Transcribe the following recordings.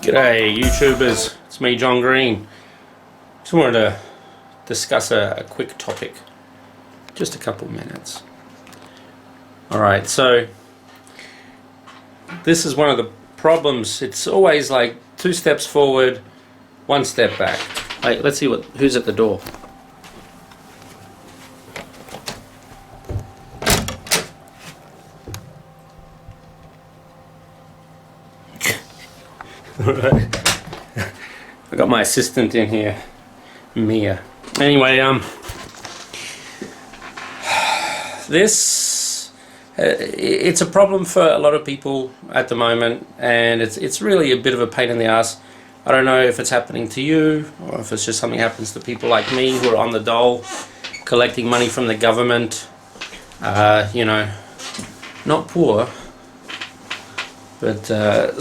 G'day YouTubers, it's me John Green. Just wanted to discuss a quick topic, just a couple minutes. Alright, so this is one of the problems. It's always like 2 steps forward, 1 step back. Hey, let's see who's at the door. Alright. I got my assistant in here, Mia. Anyway, this it's a problem for a lot of people at the moment, and it's really a bit of a pain in the ass. I don't know if it's happening to you, or if it's just something that happens to people like me who are on the dole, collecting money from the government. You know, not poor, but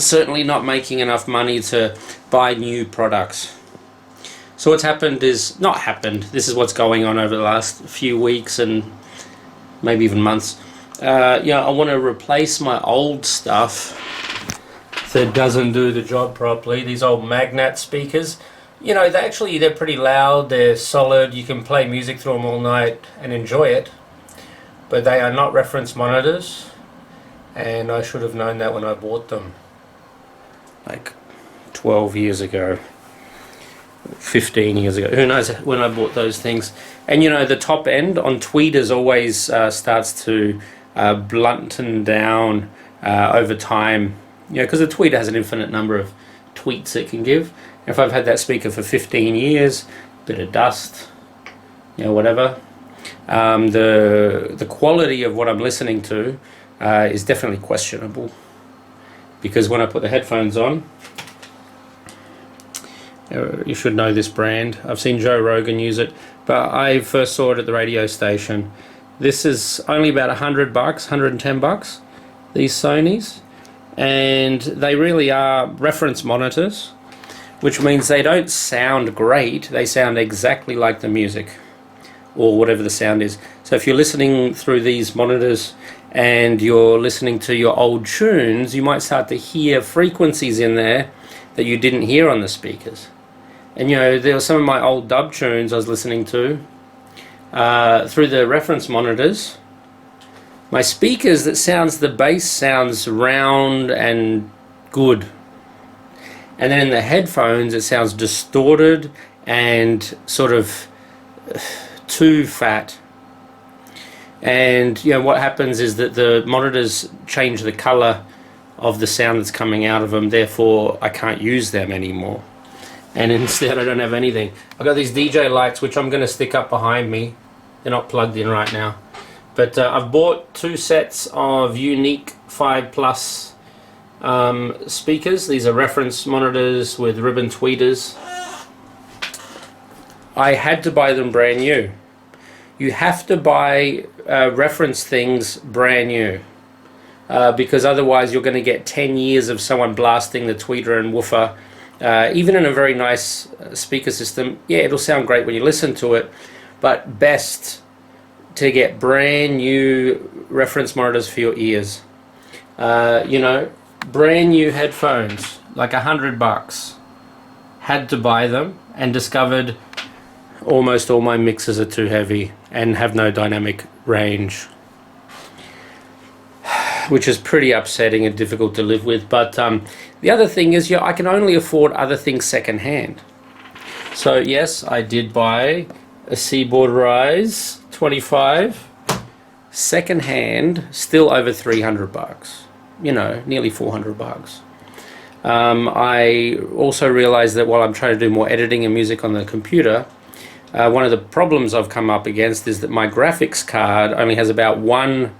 certainly not making enough money to buy new products. So what's happened is, not happened, this is what's going on over the last few weeks and maybe even months. I want to replace my old stuff that doesn't do the job properly. These old MAGNAT speakers, you know, they're pretty loud, they're solid, you can play music through them all night and enjoy it, but they are not reference monitors. And I should have known that when I bought them, like 12 years ago, 15 years ago, who knows when I bought those things. And you know, the top end on tweeters always starts to blunten down over time, you know, because the tweeter has an infinite number of tweets it can give. If I've had that speaker for 15 years, bit of dust, you know, whatever, the quality of what I'm listening to is definitely questionable, because when I put the headphones on, you should know this brand, I've seen Joe Rogan use it, but I first saw it at the radio station. This is only about $100, $110, these Sonys, and they really are reference monitors, which means they don't sound great, they sound exactly like the music or whatever the sound is. So if you're listening through these monitors and you're listening to your old tunes, you might start to hear frequencies in there that you didn't hear on the speakers. And you know, there were some of my old dub tunes I was listening to through the reference monitors. My speakers, the bass sounds round and good, and then in the headphones it sounds distorted and sort of too fat. And you know, what happens is that the monitors change the color of the sound that's coming out of them, therefore I can't use them anymore, and instead I don't have anything. I've got these DJ lights which I'm going to stick up behind me. They're not plugged in right now, but I've bought 2 sets of UNIK 5 Plus speakers. These are reference monitors with ribbon tweeters. I had to buy them brand new. You have to buy reference things brand new, because otherwise you're going to get 10 years of someone blasting the tweeter and woofer. Even in a very nice speaker system, yeah, it'll sound great when you listen to it, but best to get brand new reference monitors for your ears. You know, brand new headphones, like $100. Had to buy them, and discovered almost all my mixers are too heavy and have no dynamic range, which is pretty upsetting and difficult to live with. But the other thing is, I can only afford other things secondhand. So yes, I did buy a Seaboard Rise 25 secondhand, still over $300, you know, nearly $400. I also realized that while I'm trying to do more editing and music on the computer, one of the problems I've come up against is that my graphics card only has about 1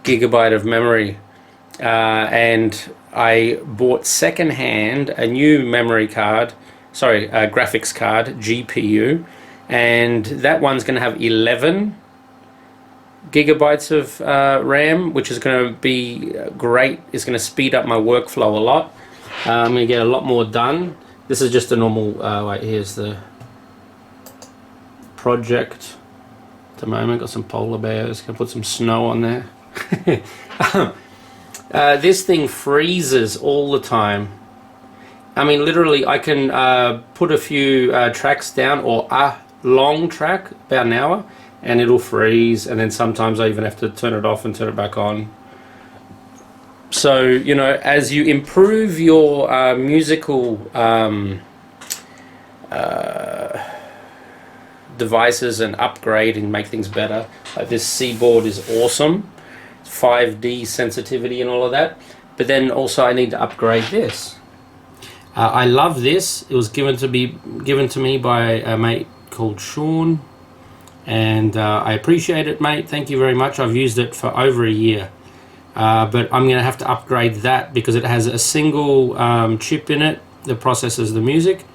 gigabyte of memory, and I bought secondhand a new memory card, sorry, a graphics card, GPU, and that one's going to have 11 gigabytes of RAM, which is going to be great. It's going to speed up my workflow a lot. I'm going to get a lot more done. This is just a normal, wait, here's the project at the moment. Got some polar bears, gonna put some snow on there. This thing freezes all the time. I mean, literally, I can put a few tracks down, or a long track, about an hour, and it'll freeze, and then sometimes I even have to turn it off and turn it back on. So, you know, as you improve your musical devices and upgrade and make things better, like this C board is awesome, 5D sensitivity and all of that, but then also I need to upgrade this. I love this. It was given to me by a mate called Sean, and I appreciate it, mate. Thank you very much. I've used it for over a year, but I'm going to have to upgrade that because it has a single chip in it that processes the music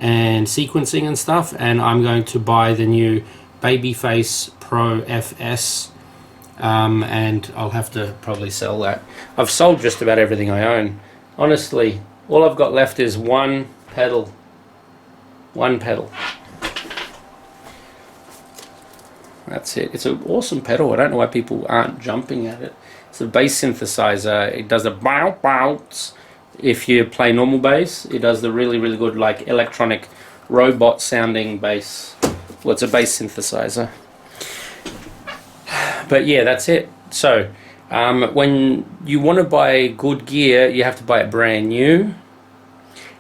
and sequencing and stuff, and I'm going to buy the new Babyface Pro FS, and I'll have to probably sell that. I've sold just about everything I own. Honestly, all I've got left is one pedal. One pedal. That's it. It's an awesome pedal. I don't know why people aren't jumping at it. It's a bass synthesizer. It does a bounce. If you play normal bass, it does the really, really good, like, electronic robot sounding bass. Well, it's a bass synthesizer. But yeah, that's it. So when you want to buy good gear, you have to buy it brand new.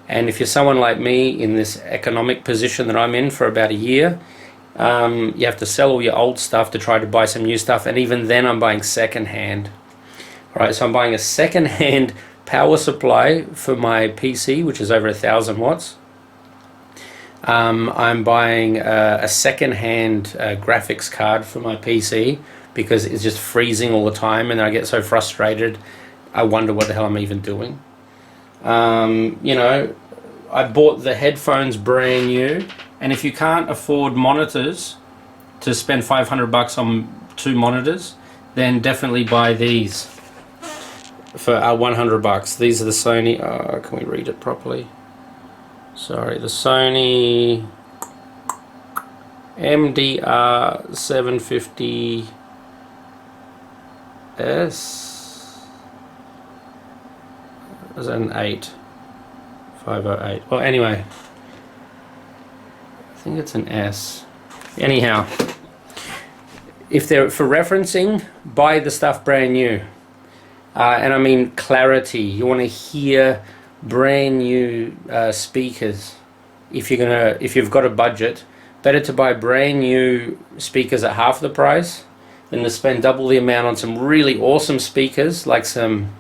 And if you're someone like me in this economic position that I'm in for about a year, you have to sell all your old stuff to try to buy some new stuff. And even then I'm buying second hand. Alright, so I'm buying a second hand power supply for my PC, which is over 1,000 watts. I'm buying a second hand graphics card for my PC because it's just freezing all the time, and I get so frustrated I wonder what the hell I'm even doing. You know, I bought the headphones brand new, and if you can't afford monitors to spend 500 bucks on 2 monitors, then definitely buy these for 100 bucks. These are the Sony, can we read it properly? Sorry, the Sony MDR 750S. Is that an 8? 508. Well, anyway, I think it's an S. Anyhow, if they're for referencing, buy the stuff brand new. And I mean clarity. You want to hear brand new speakers. If you've got a budget, better to buy brand new speakers at half the price than to spend double the amount on some really awesome speakers like some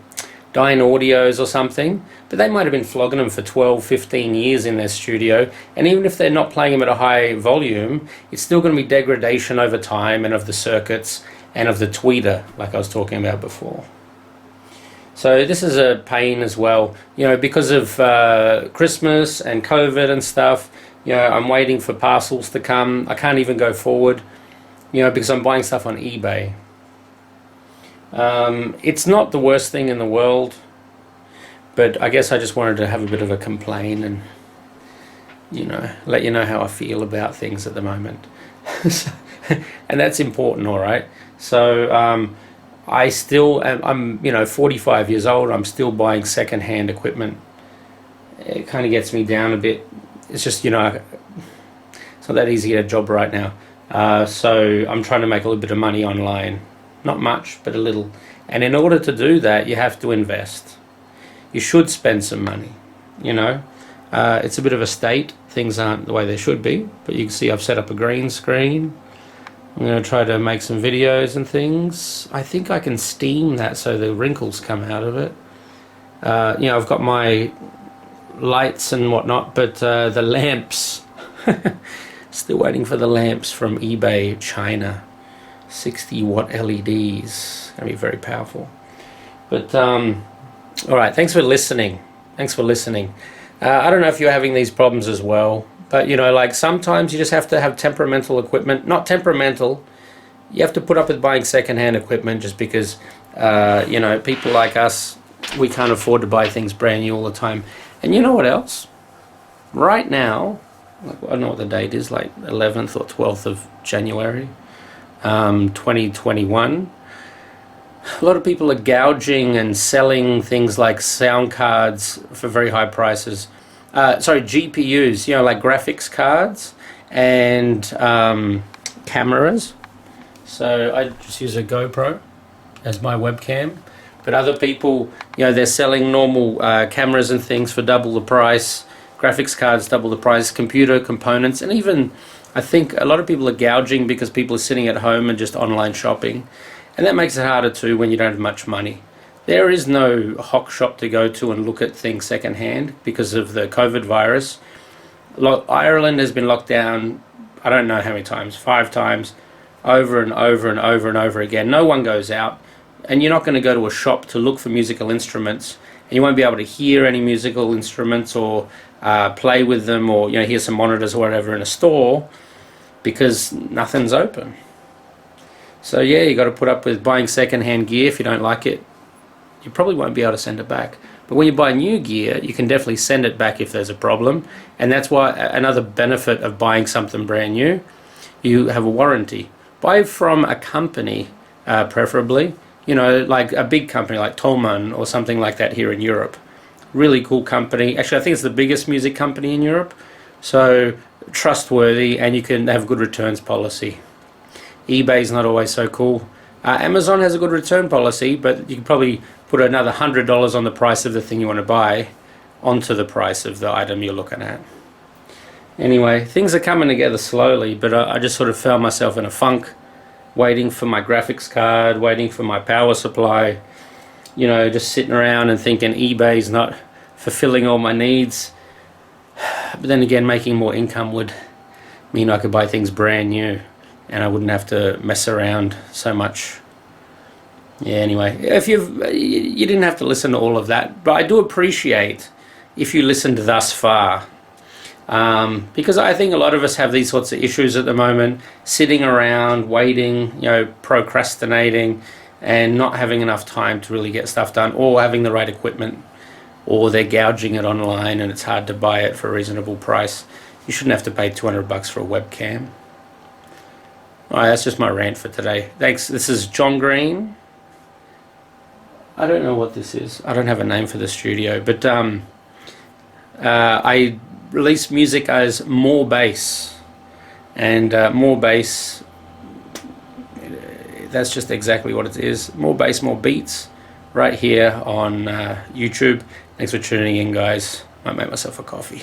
Dyne Audios or something, but they might have been flogging them for 12, 15 years in their studio, and even if they're not playing them at a high volume, it's still going to be degradation over time, and of the circuits and of the tweeter, like I was talking about before. So this is a pain as well, you know, because of Christmas and COVID and stuff. You know, I'm waiting for parcels to come. I can't even go forward, you know, because I'm buying stuff on eBay. It's not the worst thing in the world, but I guess I just wanted to have a bit of a complain and, you know, let you know how I feel about things at the moment. And that's important, all right? So I still I'm you know, 45 years old. I'm still buying second-hand equipment. It kind of gets me down a bit. It's just, you know, it's not that easy to get a job right now. So I'm trying to make a little bit of money online. Not much, but a little. And in order to do that, you have to invest. You should spend some money, you know. It's a bit of a state. Things aren't the way they should be. But you can see I've set up a green screen. I'm going to try to make some videos and things. I think I can steam that so the wrinkles come out of it. You know, I've got my lights and whatnot, but the lamps, still waiting for the lamps from eBay China. 60 watt LEDs, gonna be very powerful. But all right, thanks for listening. I don't know if you're having these problems as well, but you know, like sometimes you just have to have temperamental equipment. Not temperamental, you have to put up with buying secondhand equipment just because you know, people like us, we can't afford to buy things brand new all the time. And you know what else? Right now, like, I don't know what the date is, like 11th or 12th of January 2021, a lot of people are gouging and selling things like sound cards for very high prices. sorry, GPUs, you know, like graphics cards and cameras. So I just use a GoPro as my webcam. But other people, you know, they're selling normal cameras and things for double the price, graphics cards double the price, computer components, and even I think a lot of people are gouging because people are sitting at home and just online shopping. And that makes it harder too when you don't have much money. There is no hock shop to go to and look at things secondhand because of the COVID virus. Ireland has been locked down, I don't know how many times, 5 times, over and over and over and over again. No one goes out, and you're not going to go to a shop to look for musical instruments, and you won't be able to hear any musical instruments or play with them, or, you know, hear some monitors or whatever in a store because nothing's open. So yeah, you got to put up with buying second-hand gear. If you don't like it, you probably won't be able to send it back. But when you buy new gear, you can definitely send it back if there's a problem. And that's why another benefit of buying something brand new, you have a warranty. Buy from a company, preferably, you know, like a big company like Thomann or something like that here in Europe. Really cool company. Actually, I think it's the biggest music company in Europe. So trustworthy, and you can have good returns policy. eBay's not always so cool. Amazon has a good return policy, but you can probably put another $100 on the price of the thing you want to buy onto the price of the item you're looking at. Anyway, things are coming together slowly, but I just sort of found myself in a funk, waiting for my graphics card, waiting for my power supply, you know, just sitting around and thinking eBay's not fulfilling all my needs. But then again, making more income would mean I could buy things brand new and I wouldn't have to mess around so much. Yeah, anyway, if you didn't have to listen to all of that, but I do appreciate if you listened thus far. Because I think a lot of us have these sorts of issues at the moment, sitting around, waiting, you know, procrastinating, and not having enough time to really get stuff done, or having the right equipment, or they're gouging it online and it's hard to buy it for a reasonable price. You shouldn't have to pay $200 for a webcam. Alright, that's just my rant for today. Thanks. This is John Green. I don't know what this is. I don't have a name for the studio, but I release music as more bass, and more bass, that's just exactly what it is. More bass, more beats, right here on YouTube. Thanks for tuning in, guys. Might make myself a coffee.